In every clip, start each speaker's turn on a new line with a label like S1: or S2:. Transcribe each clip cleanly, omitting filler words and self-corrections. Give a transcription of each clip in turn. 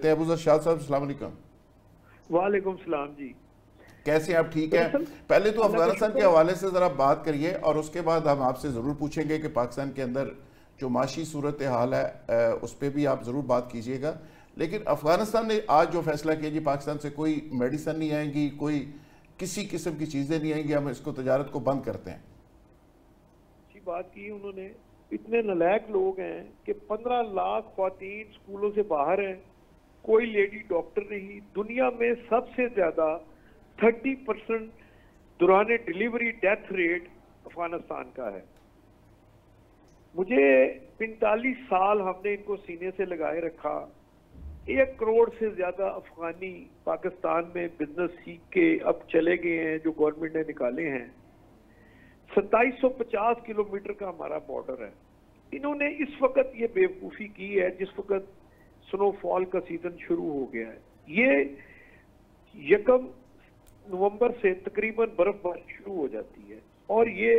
S1: सकते हैं। अबू शाह साहब अस्सलाम वालेकुम।
S2: वालेकुम सलाम जी,
S1: कैसे हैं आप? ठीक है। पहले तो अफगानिस्तान के हवाले से ज़रा बात करिए और उसके बाद हम आपसे ज़रूर पूछेंगे कि पाकिस्तान के अंदर जो माशी सूरत हाल है उस पर भी आप ज़रूर बात कीजिएगा। लेकिन अफगानिस्तान ने आज जो फैसला किया जी, पाकिस्तान से कोई मेडिसिन नहीं आएंगी, कोई किसी किस्म की चीज़ें नहीं आएंगी, हम इसको तजारत को बंद करते हैं।
S2: अच्छी बात की उन्होंने। इतने नालायक लोग हैं कि 15 लाख ख्वातीन स्कूलों से बाहर हैं, कोई लेडी डॉक्टर नहीं। दुनिया में सबसे ज्यादा 30% दौरान डिलीवरी डेथ रेट अफगानिस्तान का है। मुझे 45 साल हमने इनको सीने से लगाए रखा। 1 करोड़ से ज्यादा अफगानी पाकिस्तान में बिजनेस सीख के अब चले गए हैं, जो गवर्नमेंट ने निकाले हैं। 2750 किलोमीटर का हमारा बॉर्डर है। इन्होंने इस वक्त ये बेवकूफ़ी की है जिस वक्त स्नोफॉल का सीजन शुरू हो गया है। ये 1 नवंबर से तकरीबन बर्फबारी शुरू हो जाती है और ये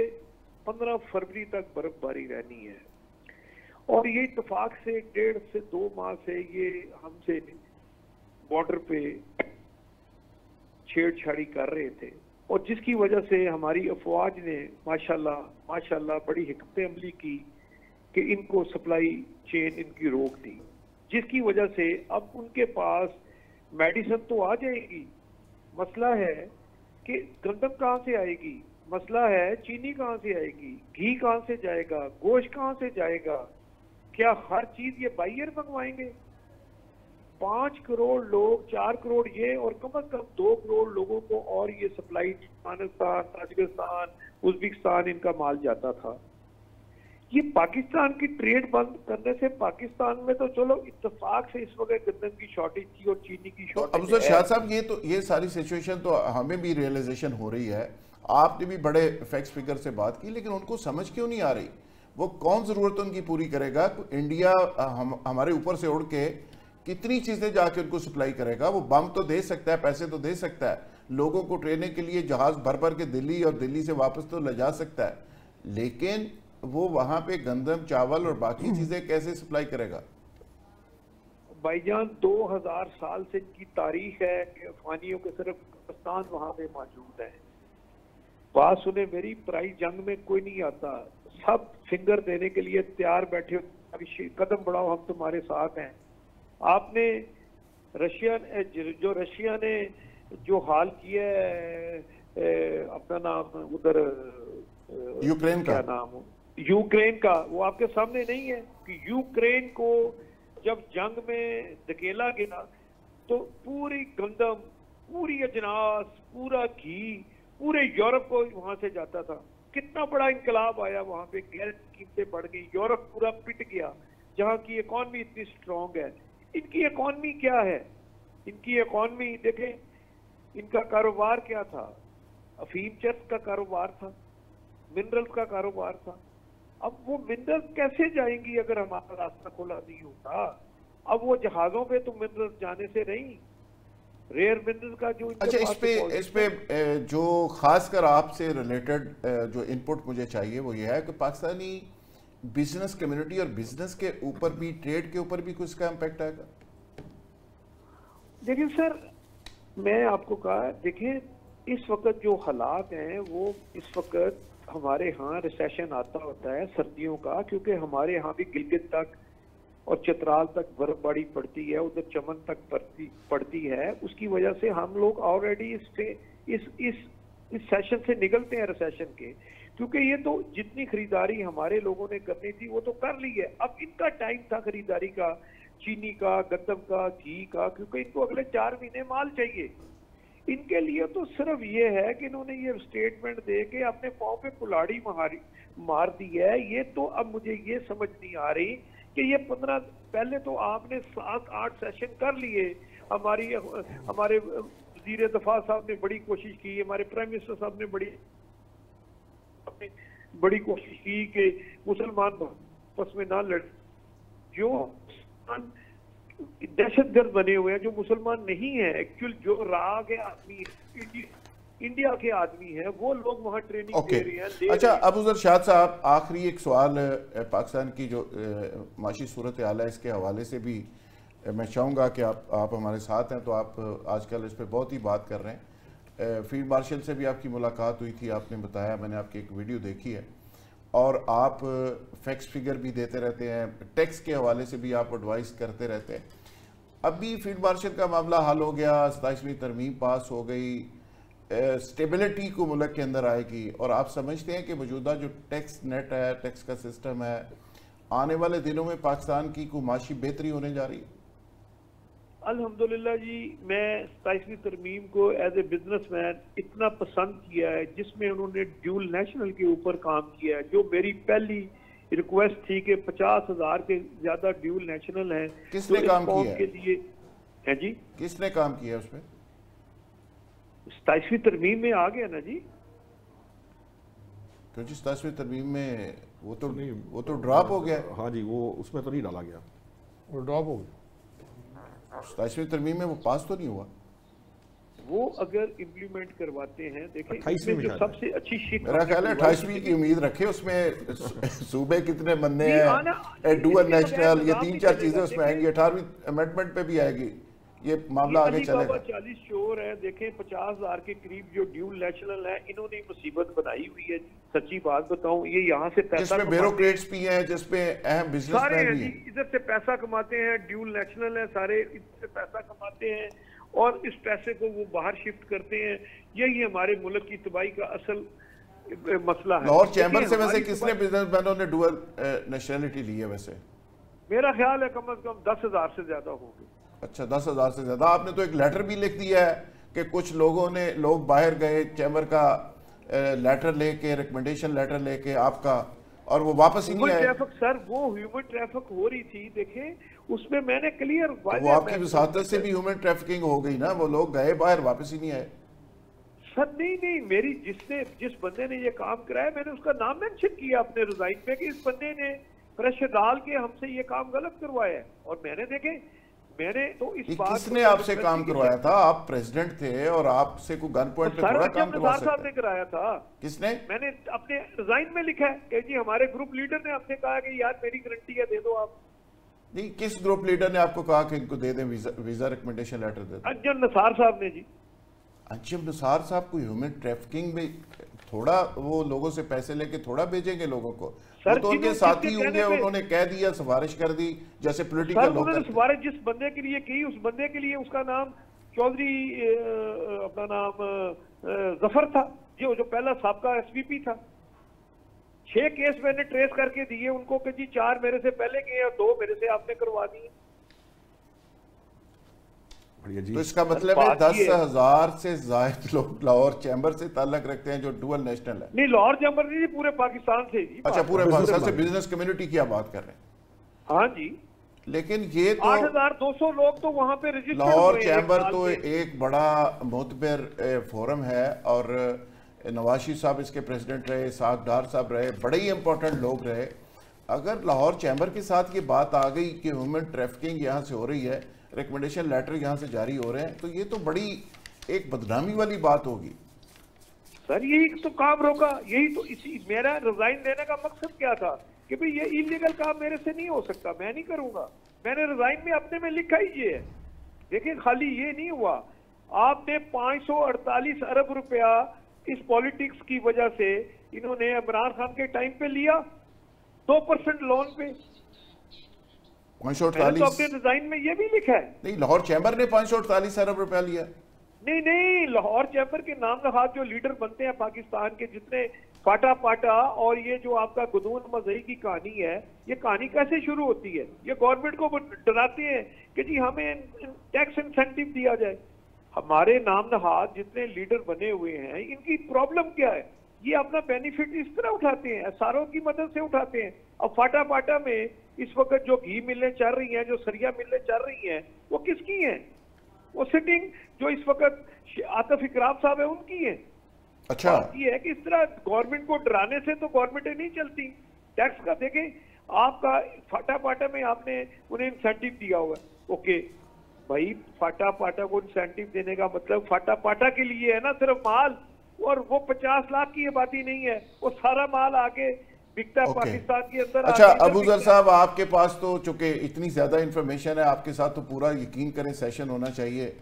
S2: 15 फरवरी तक बर्फबारी रहनी है। और ये इत्तेफाक से 1.5 से 2 माह से ये हमसे बॉर्डर पे छेड़छाड़ी कर रहे थे और जिसकी वजह से हमारी अफवाज ने माशाल्लाह बड़ी हिकमत अमली की कि इनको सप्लाई चेन इनकी रोक दी, जिसकी वजह से अब उनके पास मेडिसिन तो आ जाएगी। मसला है कि गंदम कहाँ से आएगी, मसला है चीनी कहाँ से आएगी, घी कहाँ से जाएगा, गोश्त कहाँ से जाएगा। क्या हर चीज ये बाहर मंगवाएंगे? 5 करोड़ लोग, 4 करोड़ ये और कम से कम 2 करोड़ लोगों को और ये सप्लाई अफगानिस्तान, ताजिकिस्तान, उज्बेकिस्तान इनका माल जाता था। ये पाकिस्तान की ट्रेड बंद करने से पाकिस्तान में तो चलो इत्तेफाक से इस वक्त गंदम की शॉर्टेज थी और चीनी की शॉर्टेज
S1: तो शाह साहब ये सारी सिचुएशन तो हमें भी रियलाइजेशन हो रही है। आपने भी बड़े फैक्ट्स फिगर से बात की, लेकिन उनको समझ क्यों नहीं आ रही? वो कौन जरूरत उनकी पूरी करेगा? इंडिया हमारे ऊपर से उड़ के कितनी चीजें जाके उनको सप्लाई करेगा? वो बम तो दे सकता है, पैसे तो दे सकता है, लोगों को ट्रेनिंग के लिए जहाज भर भर के दिल्ली और दिल्ली से वापस तो ले जा सकता है, लेकिन वो वहां पे गंदम, चावल और बाकी चीजें कैसे सप्लाई करेगा?
S2: भाईजान 2000 साल से इनकी तारीख है कि अफगानियों के सिर्फ पाकिस्तान वहां पे मौजूद है। बात सुने मेरी, पराई जंग में कोई नहीं आता, सब फिंगर देने के लिए तैयार बैठे, कदम बढ़ाओ हम तुम्हारे साथ हैं। आपने रशिया ने जो हाल किया है अपना नाम उधर
S1: यूक्रेन का,
S2: क्या नाम, यूक्रेन का, वो आपके सामने नहीं है कि यूक्रेन को जब जंग में धकेला गया तो पूरी गंदम, पूरी अजनास, पूरा घी पूरे यूरोप को वहां से जाता था। कितना बड़ा इंकलाब आया वहां पे, गैस की कीमतें बढ़ गई, यूरोप पूरा पिट गया जहां की इकॉनमी इतनी स्ट्रांग है। इनकी इकॉनमी क्या है? इनकी इकॉनमी देखें, इनका कारोबार क्या था? अफीम चरस का कारोबार था, मिनरल्स का कारोबार था। अब वो मिनरल्स कैसे जाएंगी अगर हमारा रास्ता खुला नहीं होता? अब वो जहाजों पे तो मिनरल्स जाने से नहीं, रेयर मिनरल का जो
S1: अच्छा, इस पे जो खासकर आपसे रिलेटेड जो इनपुट मुझे चाहिए वो ये है कि पाकिस्तानी बिजनेस कम्युनिटी और बिजनेस के ऊपर भी, ट्रेड के ऊपर भी कुछ इसका इम्पैक्ट आएगा?
S2: देखिए सर, मैं आपको कहा, देखिए इस वक्त जो हालात हैं वो इस वक्त हमारे यहाँ रिसेशन आता होता है सर्दियों का, क्योंकि हमारे यहाँ भी गिलगित तक और चित्राल तक बर्फबारी पड़ती है, उधर चमन तक पड़ती है। उसकी वजह से हम लोग ऑलरेडी इस सेशन से निकलते हैं रिसेशन के, क्योंकि ये तो जितनी खरीदारी हमारे लोगों ने करनी थी वो तो कर ली है। अब इनका टाइम था खरीदारी का, चीनी का, गंदम का, घी का, क्योंकि इनको अगले 4 महीने माल चाहिए। इनके लिए तो सिर्फ ये है कि इन्होंने ये स्टेटमेंट दे के अपने पाँव पे कुल्हाड़ी मार दी है। ये तो अब मुझे ये समझ नहीं आ रही कि ये 15 पहले तो आपने 7-8 सेशन कर लिए। हमारे वज़ीर दफा साहब ने बड़ी कोशिश की, हमारे प्राइम मिनिस्टर साहब ने बड़ी कोशिश की कि मुसलमान आपस में ना लड़े। जो दहशतगर्द बने हुए हैं, जो मुसलमान नहीं है, एक्चुअल जो राग है आदमी इंडिया के आदमी है, वो लोग वहाँ ट्रेनिंग दे रहे हैं।
S1: अच्छा, अबू शाह साहब, आखिरी एक सवाल, पाकिस्तान की जो माशी सूरत हाल है इसके हवाले से भी मैं चाहूँगा कि आप हमारे साथ हैं, तो आप आजकल इस पर बहुत ही बात कर रहे हैं। फील्ड मार्शल से भी आपकी मुलाकात हुई थी, आपने बताया, मैंने आपकी एक वीडियो देखी है, और आप फैक्स फिगर भी देते रहते हैं, टैक्स के हवाले से भी आप एडवाइस करते रहते हैं। अभी फील्ड मार्शल का मामला हल हो गया, 27वीं तरमीम पास हो गई, स्टेबिलिटी को मुल्क के अंदर आएगी, और आप समझते हैं कि मौजूदा जो टैक्स नेट है, टैक्स का सिस्टम है, आने वाले दिनों में पाकिस्तान की कोई माशी बेहतरी होने जा रही है?
S2: अल्हम्दुलिल्लाह जी, मैं 27वीं तरमीम को एज ए बिजनेसमैन इतना पसंद किया है, जिसमें उन्होंने ड्यूल नेशनल के ऊपर काम किया है। जो मेरी पहली रिक्वेस्ट थी कि 50,000 के ज्यादा ड्यूल नेशनल है,
S1: किसने
S2: तो
S1: काम किया
S2: के लिए है जी,
S1: किसने काम किया उस पर?
S2: 27वीं तरमीम में आ गया ना जी।
S1: क्योंकि 27वीं तरमीम में वो तो ड्रॉप हो गया।
S3: हाँ जी, वो उसमें तो नहीं डाला गया,
S4: वो ड्रॉप हो गया।
S1: 27वीं तरमीम में वो पास तो नहीं हुआ।
S2: वो अगर इम्प्लीमेंट करवाते हैं, देखिए
S3: 28वीं
S2: इसमें जो सबसे अच्छी शिक
S1: मेरा ख्याल है 28वीं की उम्मीद रखे। उसमें सूबे कितने बनने हैं, डुअल नेशनल, ये 3-4 चीजें उसमें आएंगी। 18वीं अमेंडमेंट पे भी आएगी, ये मामला आगे चलेगा।
S2: 40 शोर है, देखें 50,000 के करीब जो ड्यूल नेशनल है, इन्होंने मुसीबत बनाई हुई है। सच्ची बात बताऊं, ये यहाँ से पैसा
S1: जिसमें ब्यूरोक्रेट्स भी हैं, जिसमें अहम बिजनेसमैन भी हैं,
S2: इधर से पैसा कमाते हैं, ड्यूल नेशनल है सारे, इधर से पैसा कमाते हैं और इस पैसे को वो बाहर शिफ्ट करते हैं। यही हमारे मुल्क की तबाही का असल मसला है।
S1: लाहौर चैम्बर से वैसे किसने बिजनेसमैनों ने डुअल नेशनलिटी ली है? वैसे
S2: मेरा ख्याल है कम से कम 10,000 से ज्यादा होंगे।
S1: अच्छा, 10,000 से ज्यादा। आपने तो एक लेटर भी लिख दिया है कि कुछ लोग बाहर गए, चैम्बर का लेटर लेके, रिकमेंडेशन लेटर लेके आपका, और वो वापस ही नहीं आए।
S2: सर, वो ह्यूमन ट्रैफिक हो रही थी, देखें उसमें मैंने क्लियर,
S1: वो आपकी वसातत से भी ह्यूमन ट्रैफिकिंग हो गई ना, वो लोग गए बाहर, वापस ही नहीं आए।
S2: सर नहीं, मेरी जिस बंदे ने ये काम कराया, मैंने उसका नाम मेंशन किया अपने रिजाइन पे कि इस बंदे ने प्रेशर डाल के हमसे ये काम गलत करवाया है। और मैंने तो इस बात,
S1: किसने आपसे काम करवाया था? आप प्रेसिडेंट थे और आपसे कोई गन पॉइंट पे थोड़ा काम करवा सकते?
S2: साहब ने कराया था।
S1: किसने?
S2: मैंने अपने रिजाइन में लिखा है कि जी हमारे ग्रुप लीडर ने हमसे कहा कि यार मेरी गारंटी है, दे दो आप।
S1: नहीं, किस ग्रुप लीडर ने आपको कहा कि इनको दे दें वीजा रिकमेंडेशन लेटर दे दें?
S2: अंजम नसार साहब ने जी।
S1: अंजम नसार साहब को ह्यूमन ट्रैफिकिंग में थोड़ा, वो लोगों से पैसे लेके थोड़ा भेजेंगे लोगों को? वो तो उनके साथी होंगे, उन्होंने कह दिया, सिफारिश कर दी, जैसे पॉलिटिकल लोग करते हैं।
S2: सिफारिश जिस बंदे के लिए की, उस बंदे के लिए उसका नाम चौधरी, अपना नाम जफर था, जो पहला साबका एसपीपी था। 6 केस मैंने ट्रेस करके दिए उनको कि जी 4 मेरे से पहले के और 2 मेरे से आपने करवा दिए।
S1: तो इसका मतलब है 10,000 से ज्यादा लोग लाहौर चैम्बर से ताल्लुक रखते हैं, जो डुअल नेशनल है।
S2: नहीं, लाहौर चैम्बर नहीं, पूरे पाकिस्तान से जी।
S1: अच्छा, पूरे पाकिस्तान से बिजनेस कम्युनिटी की आप बात कर रहे हैं?
S2: हाँ जी।
S1: लेकिन ये तो
S2: 8,200 लोग तो वहां पे रजिस्टर्ड हुए हैं।
S1: लाहौर चैम्बर तो एक बड़ा मोतबर फोरम है, और नवाज शरीफ साहब इसके प्रेसिडेंट रहे, साग डार साहब रहे, बड़े ही इंपॉर्टेंट लोग रहे। अगर लाहौर चैम्बर के साथ ये बात आ गई कि ह्यूमन ट्रैफिकिंग यहाँ से हो रही है, रिकमेंडेशन लेटर यहाँ से जारी हो रहे हैं, तो ये तो बड़ी एक बदनामी वाली बात होगी।
S2: सर यही तो काम रोका, यही तो मेरा रिजाइन देने का मकसद क्या था कि भाई ये इलीगल काम मेरे से नहीं हो सकता, मैं नहीं करूंगा। मैंने रिजाइन में अपने में लिखा ही ये है। देखिए, खाली ये नहीं हुआ, आपने 548 अरब रुपया इस पॉलिटिक्स की वजह से इन्होंने इमरान खान के टाइम पे लिया, 2% लोन पे।
S1: 548
S2: तो अपने डिजाइन में ये भी लिखा है।
S1: नहीं, लाहौर चैम्बर ने 548 अरब रुपया लिया।
S2: नहीं, लाहौर चैम्बर के नाम नहाद जो लीडर बनते हैं पाकिस्तान के, जितने पाटा और ये जो आपका गुदून मजही की कहानी है, ये कहानी कैसे शुरू होती है? ये गवर्नमेंट को डराते हैं कि जी हमें टैक्स इंसेंटिव दिया जाए। हमारे नाम नहाद जितने लीडर बने हुए हैं, इनकी प्रॉब्लम क्या है? ये अपना बेनिफिट इस तरह उठाते हैं, एसआरओ की मदद से उठाते हैं। अब फाटा में इस वक्त जो घी मिलें चल रही हैं, जो सरिया मिलें चल रही हैं, वो किसकी हैं? वो सिटिंग जो इस वक्त आतिफ इकराम साहब है उनकी है।
S1: अच्छा,
S2: ये है कि इस तरह गवर्नमेंट को डराने से तो गवर्नमेंटें नहीं चलती। टैक्स का देखें, आपका फाटा में आपने उन्हें इंसेंटिव दिया हुआ है। ओके भाई, फाटा को इंसेंटिव देने का मतलब फाटा के लिए है ना, सिर्फ माल, और वो 50 लाख की ये बात ही नहीं है। वो सारा माल आके बिकता है
S1: ओके।
S2: पाकिस्तान के अंदर।
S1: अच्छा
S2: आके इधर
S1: अबूजर
S2: बिकता है।
S1: साहब, आपके पास तो चूंकि इतनी ज्यादा इंफॉर्मेशन है, आपके साथ तो पूरा यकीन करें सेशन होना चाहिए।